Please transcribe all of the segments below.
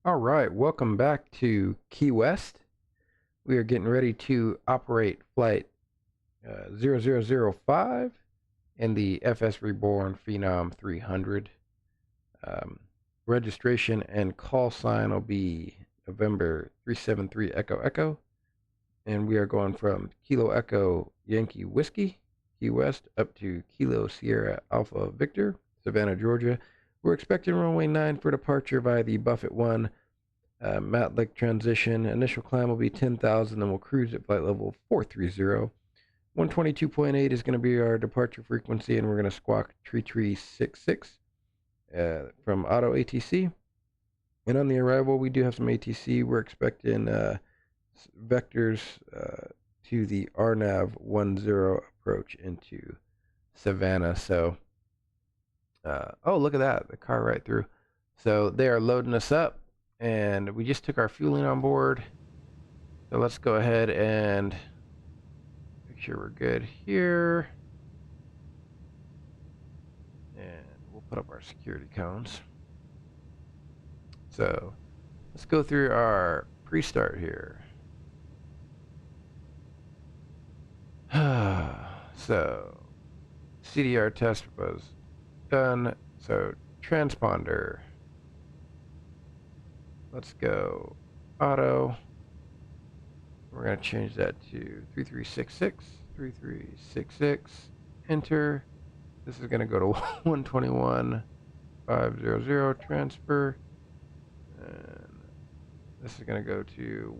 All right, welcome back to Key West. We are getting ready to operate flight 0005 in the FSReborn Phenom 300. Um, Registration and call sign will be November 373 Echo Echo. And we are going from Kilo Echo Yankee Whiskey, Key West, up to Kilo Sierra Alpha Victor, Savannah, Georgia. We're expecting runway 9 for departure via the Buffett 1 Matlick transition. Initial climb will be 10,000, then we'll cruise at flight level 430. 122.8 is going to be our departure frequency, and we're going to squawk tree 66 from auto ATC. And on the arrival, we do have some ATC. We're expecting vectors to the RNAV 10 approach into Savannah. So, oh, look at that, the car right through. So they are loading us up, and we just took our fueling on board. So let's go ahead and make sure we're good here. And we'll put up our security cones. So let's go through our pre-start here. So CDR test was done. So transponder. Let's go auto. We're going to change that to 3366. 3366. Enter. This is going to go to 121.500 transfer. And this is going to go to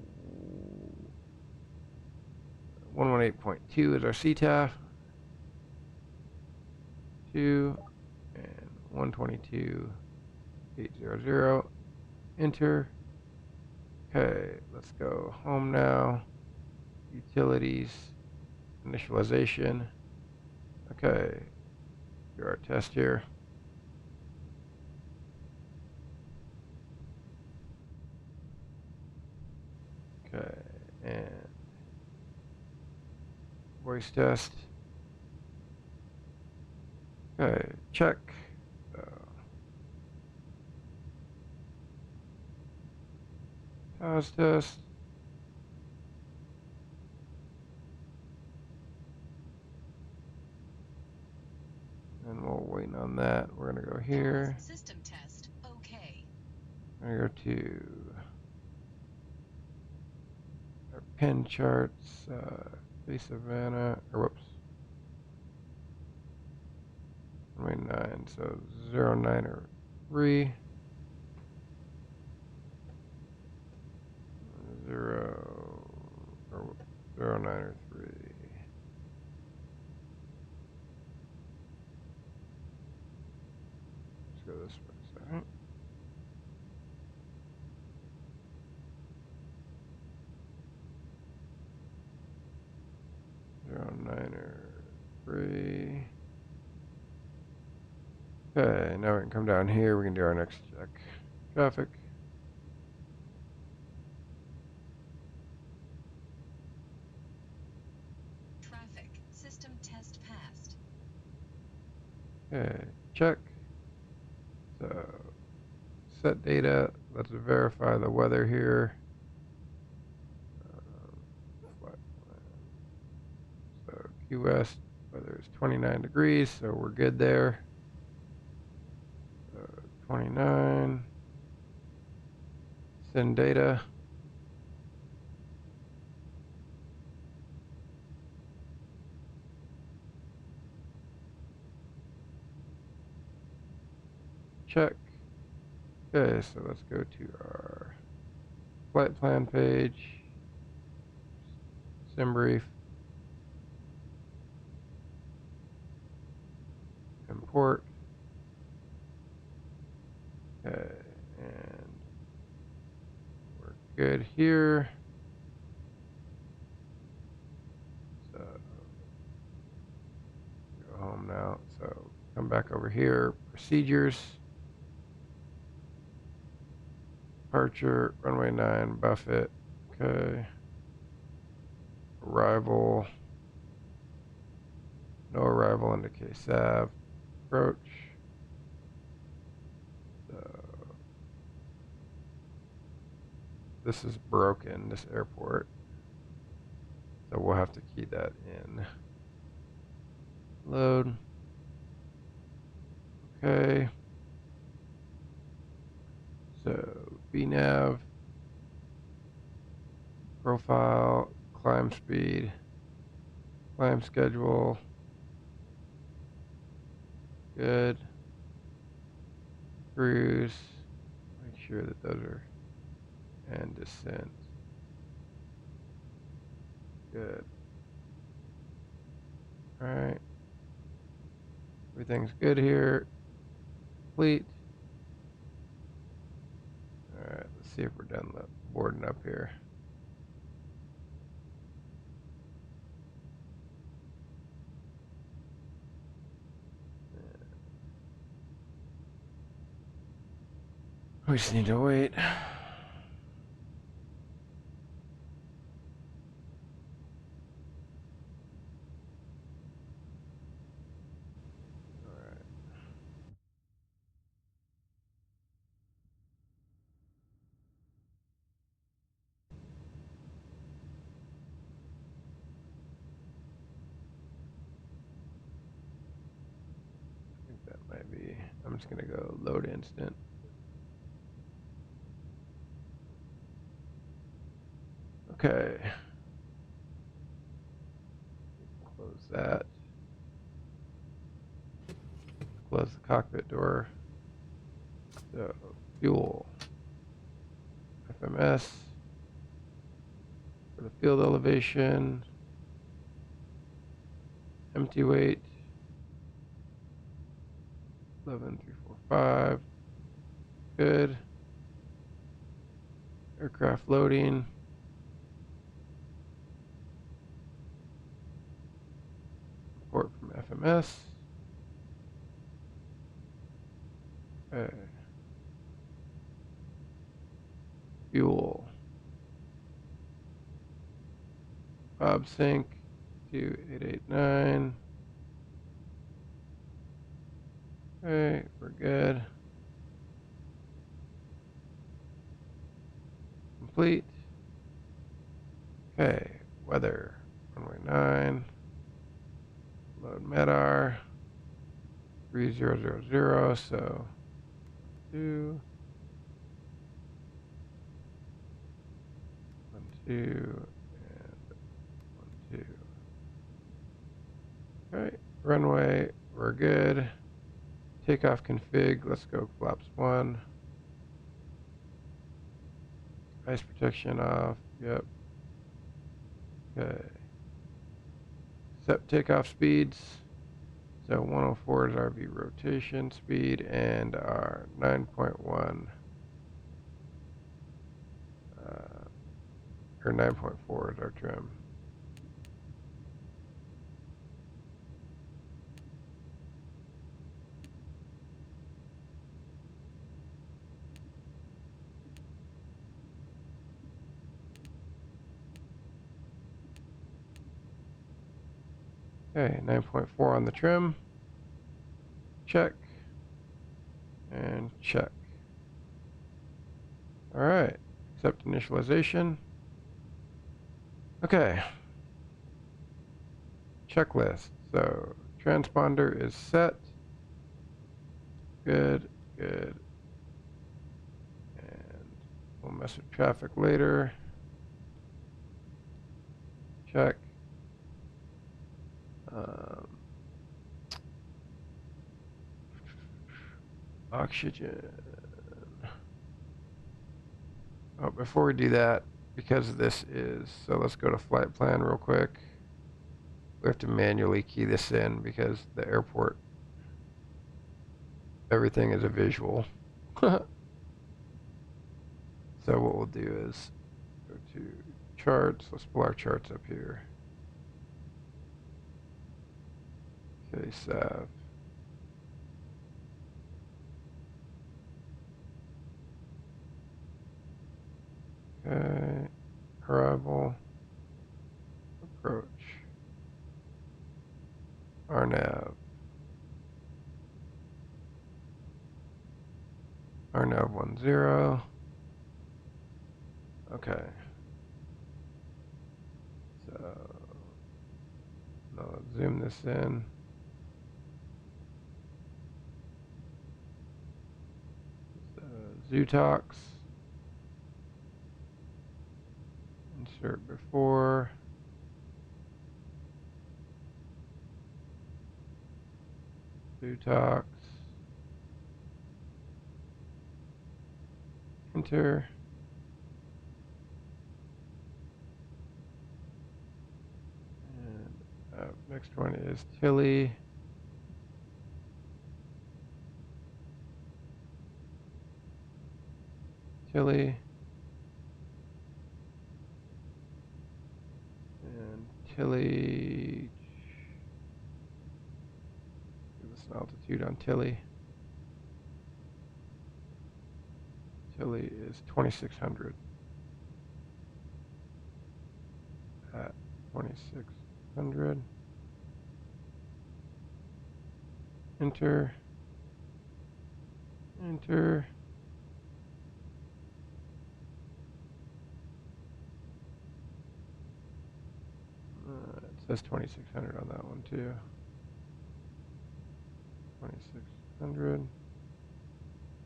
118.2 is our CTAF. 2 and 122.800. Enter. Okay, let's go home now. Utilities. Initialization. Okay, do our test here. Okay, and voice test. Okay, check. Test. And we'll wait on that. We're gonna go here. System test. Okay. I'm gonna go to our pin charts. Base Savannah, or whoops. Runway 9, so 09 or 3. 0 or 09 or 3. Let's go this way a second. Niner 3. Okay, now we can come down here. We can do our next check. Traffic. Traffic. System test passed. Okay, check. So, set data. Let's verify the weather here. So, QS, weather is 29 degrees, so we're good there. 29. Send data. Check. Okay, so let's go to our flight plan page. Sim brief. Import. Okay, and we're good here. So go home now. So come back over here. Procedures. Departure, runway 9, Buffett. Okay. Arrival. No arrival into KSAV. Approach. So this is broken, this airport. So we'll have to key that in. Load. Okay. So VNav, profile, climb speed, climb schedule. Good. Cruise. Make sure that those are, and descent. Good. Alright. Everything's good here. Complete. Alright, let's see if we're done boarding up here. We just need to wait. Alright. I think that might be, I'm just gonna go load instant. Okay. Close that. Close the cockpit door. So, fuel. FMS. For the field elevation. Empty weight. 11345. Good. Aircraft loading. Report from FMS. Okay. Fuel. Bob sync 2889. Okay, we're good. Complete. Okay, weather. Runway 9. Load MEDAR. 3000, so 2. 1, 2, and 1, 2. Alright, runway, we're good. Takeoff config, let's go flaps 1. Ice protection off, yep. Okay. Set takeoff speeds. So 104 is our V rotation speed, and our 9.1 or 9.4 is our trim. Okay, 9.4 on the trim. Check. And check. Alright, accept initialization. Okay. Checklist. So, transponder is set. Good, good. And we'll mess with traffic later. Check. Oxygen. Oh, before we do that, because this is, so let's go to flight plan real quick. We have to manually key this in because the airport, everything is a visual. So what we'll do is go to charts. Let's pull our charts up here. Okay, Sav. Okay, arrival, approach, RNAV, RNAV 10, Okay. So now let's zoom this in. Zootox. Insert before. Zootox. Enter. And next one is Tilly. Tilly. And Tilly. Give us an altitude on Tilly. Tilly is 2600. At 2600. Enter. Enter. It says 2600 on that one too. 2600.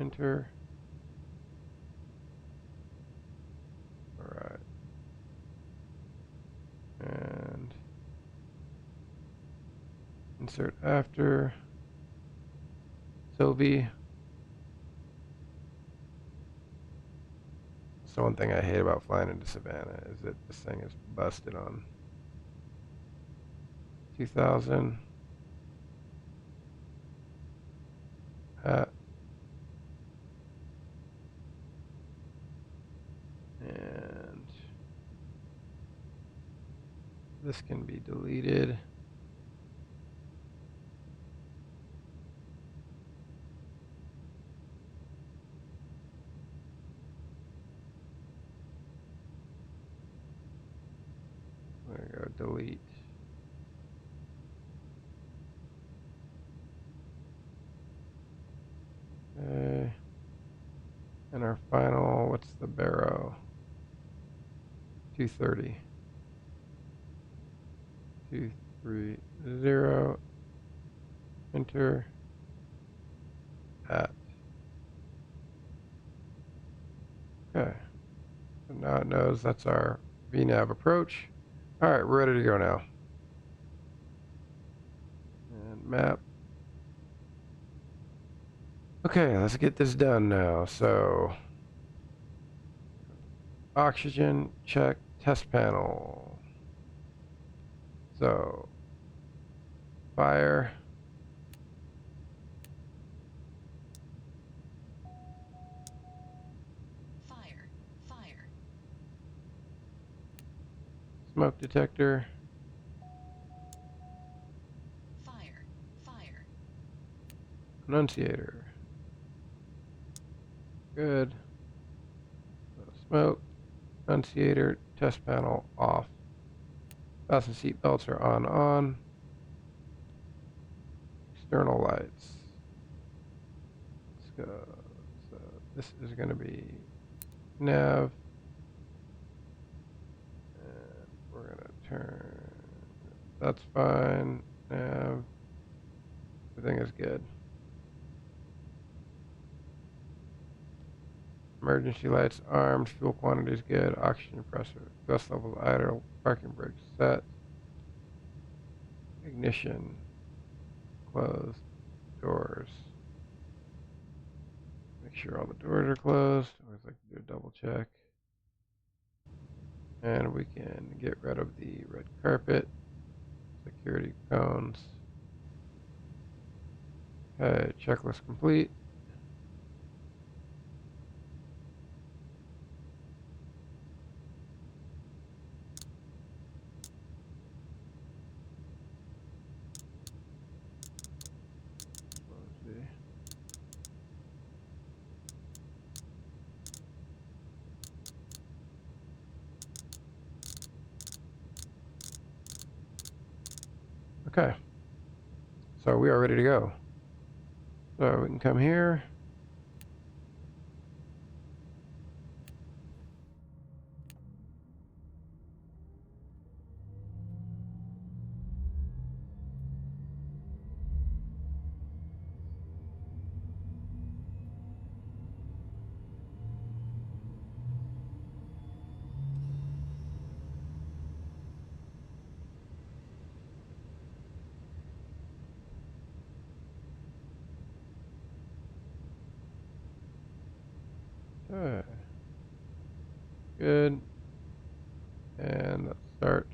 Enter. All right. And insert after. Sylvie. So one thing I hate about flying into Savannah is that this thing is busted on 2000 at and this can be deleted. I'm gonna go delete. Okay. And our final, what's the barrow? 230. 230. Enter. At. Okay. So now it knows that's our VNav approach. All right, we're ready to go now. And map. Okay, let's get this done now. So, oxygen, check, test panel. So, fire. Fire. Fire. Smoke detector. Fire. Fire. Annunciator. Good. So smoke. Annunciator. Test panel off. Fasten seat belts are on. External lights. Let's go. So this is going to be nav. And we're going to turn. That's fine. Nav. Everything is good. Emergency lights armed. Fuel quantity is good. Oxygen pressure. Gust levels idle. Parking brakes set. Ignition. Closed. Doors. Make sure all the doors are closed. I always like to do a double check. And we can get rid of the red carpet. Security cones. Okay, checklist complete. Let's see. Okay, so we are ready to go. So we can come here. Okay. Good. And let's start.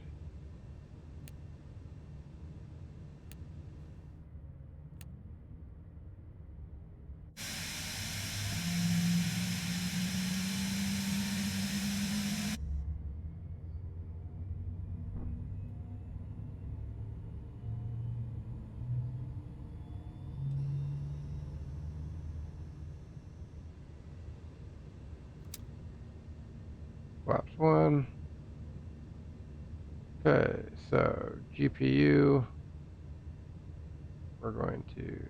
Flaps 1. Okay, so GPU, we're going to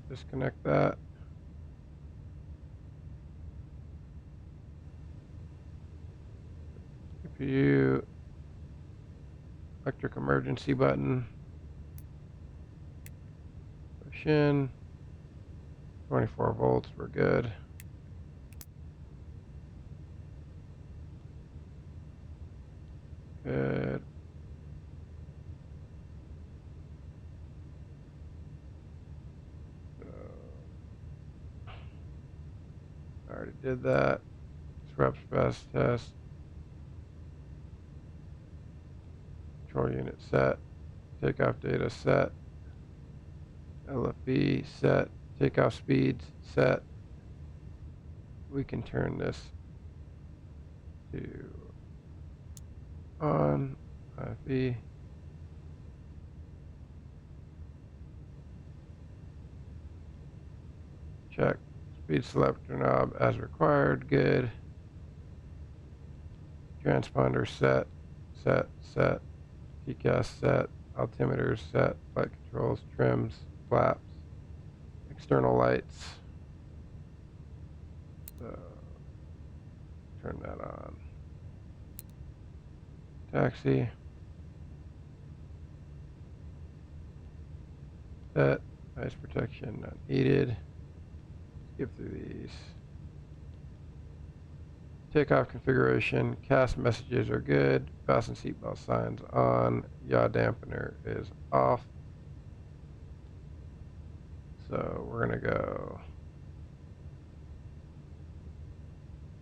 disconnect that. GPU, electric emergency button, push in, 24 volts, we're good. Good. So, I already did that. Reps best test. Control unit set. Takeoff data set. LFB set. Takeoff speeds set. We can turn this to on. IFE. Check. Speed selector knob as required. Good. Transponder set. Set. TCAS set. Altimeters set. Flight controls. Trims. Flaps. External lights. So turn that on. Taxi. Set. Ice protection not needed. Skip through these. Takeoff configuration. Cast messages are good. Fasten seatbelt signs on. Yaw dampener is off. So we're going to go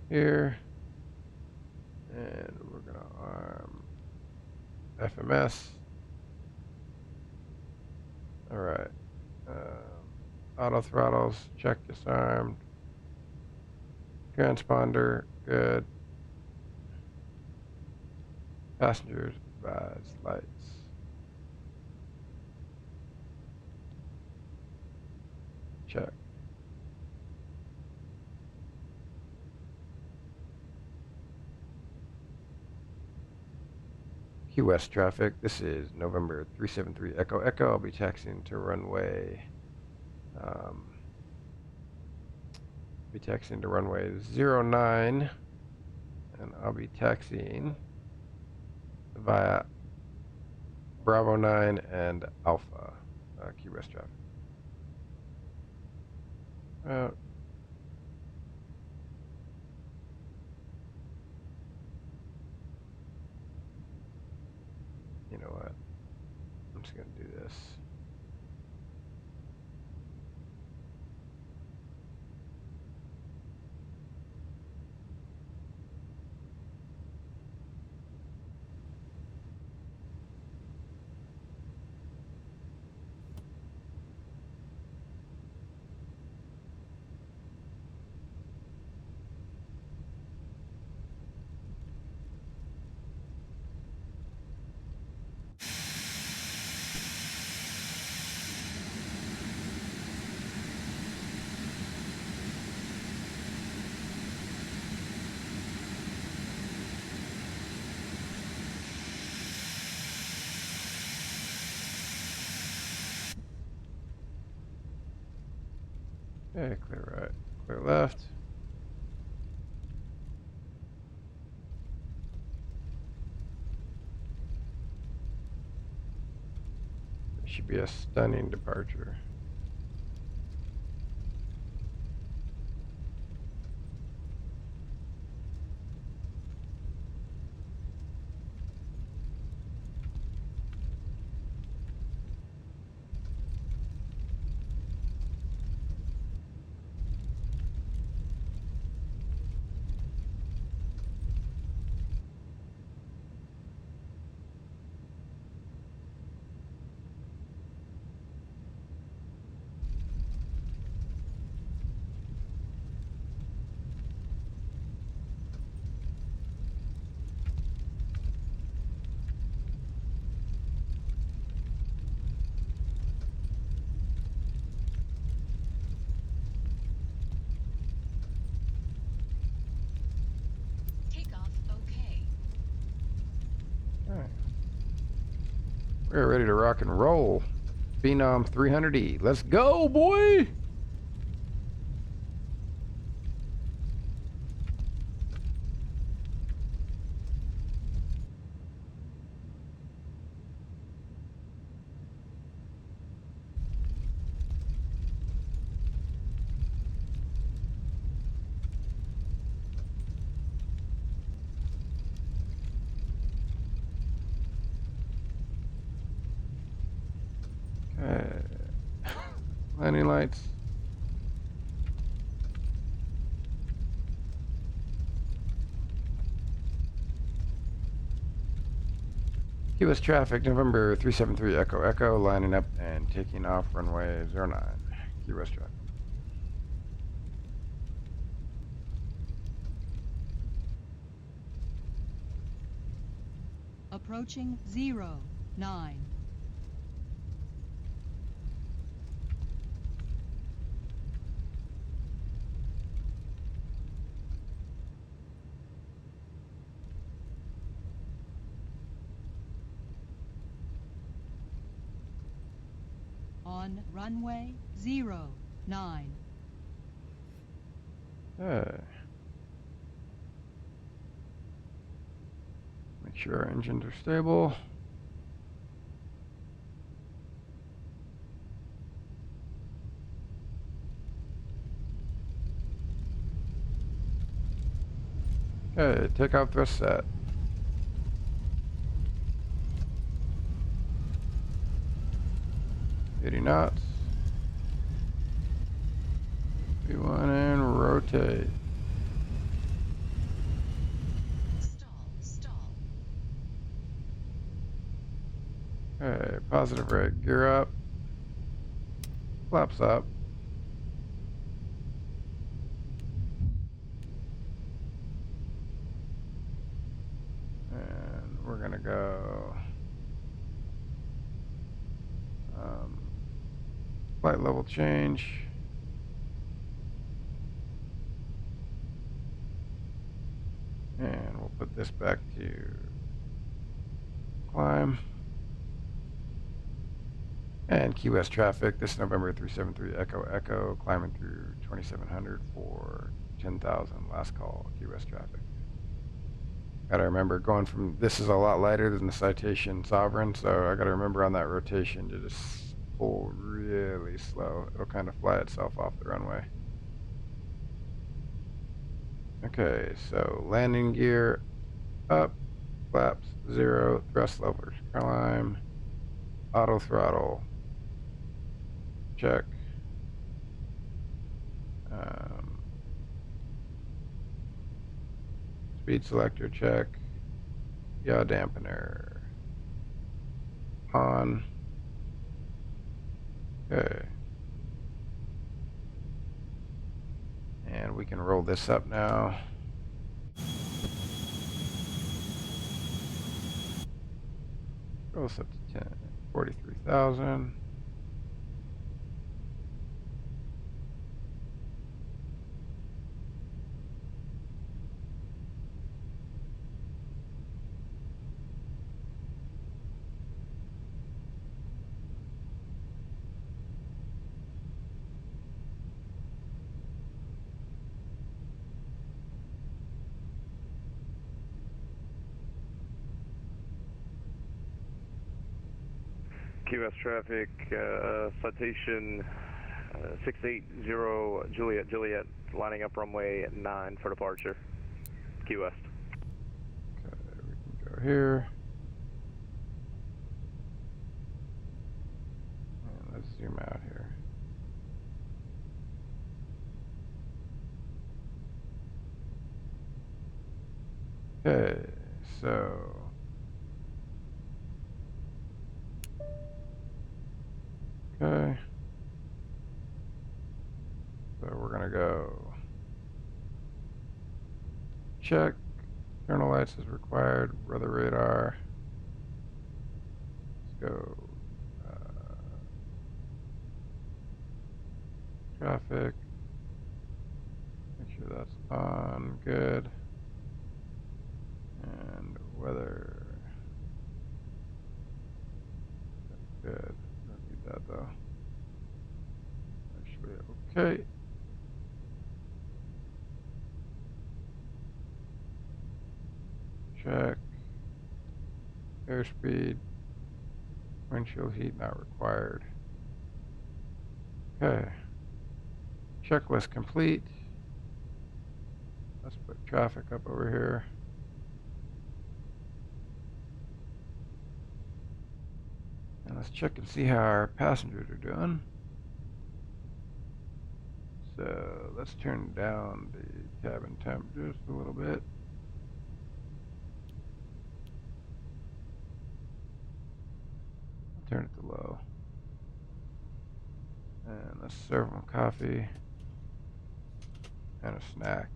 here. And we're going to arm FMS. All right. Auto throttles, check disarmed. Transponder, good. Passengers, advised, lights. Check. Key West traffic. This is November 373 Echo Echo. I'll be taxiing to runway 09, and I'll be taxiing via Bravo 9 and Alpha, Key West traffic. You know what? I'm just going to do this. Okay, clear right, clear left. It should be a stunning departure. We're ready to rock and roll. Phenom 300E. Let's go, boy! Okay. Landing lights. US traffic, November 373 Echo Echo, lining up and taking off runway 09. US traffic. Approaching 09. On runway 09. Okay. Make sure our engines are stable. Okay, takeoff thrust set. $80 knots. V1 and rotate. Stall. Okay, positive rate. Gear up. Flaps up. And we're gonna go flight level change. And we'll put this back to climb. And Key West traffic, this November 373 Echo Echo, climbing through 2700 for 10,000. Last call, Key West traffic. Gotta remember going from, this is a lot lighter than the Citation Sovereign, so I gotta remember on that rotation to just pull really slow. It'll kind of fly itself off the runway. Okay, so landing gear up, flaps 0, thrust levers climb, auto throttle check, speed selector check, yaw dampener on. Okay, and we can roll this up now. Roll this up to 43,000. Key West traffic, citation 680 Juliet, lining up runway 9 for departure. Key West. Okay, we can go here. And let's zoom out here. Okay, so okay. So we're gonna go check. Internal lights is required. Weather radar. Let's go. Traffic. Make sure that's on. Good. And weather. check. Airspeed. Windshield heat not required. Okay. Checklist complete. Let's put traffic up over here. And let's check and see how our passengers are doing. So let's turn down the cabin temp just a little bit. I'll turn it to low. And let's serve them coffee and a snack.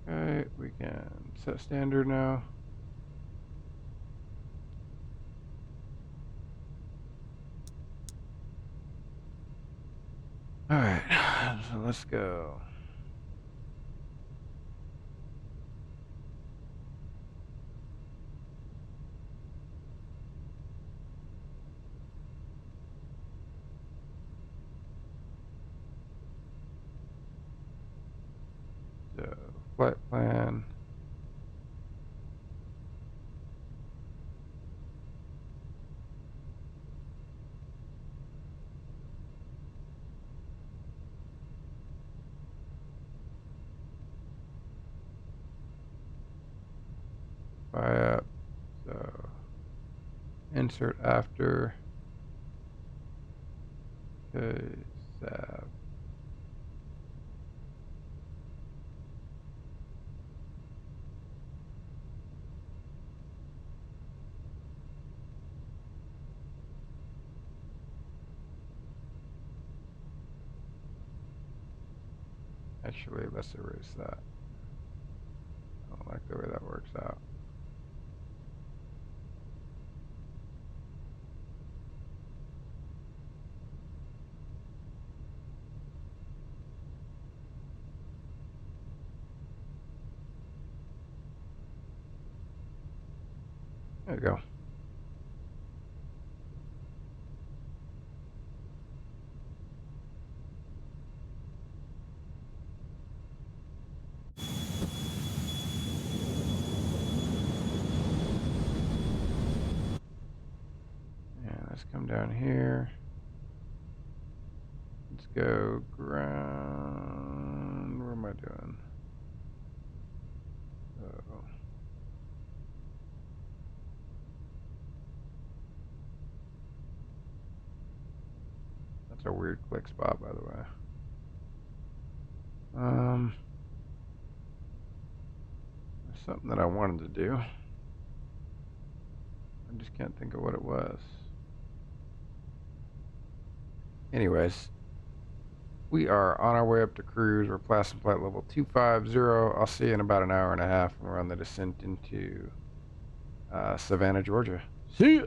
Okay, we can set standard now. Alright, so let's go. So, flight plan. Fly up. So, insert after. Okay, Sav. Actually, let's erase that. I don't like the way that works out. There you go. And let's come down here. Let's go ground. What am I doing? Oh. That's a weird click spot, by the way. There's something that I wanted to do. I just can't think of what it was. Anyways, we are on our way up to cruise. We're passing flight level 250. I'll see you in about an hour and a half when we're on the descent into Savannah, Georgia. See ya!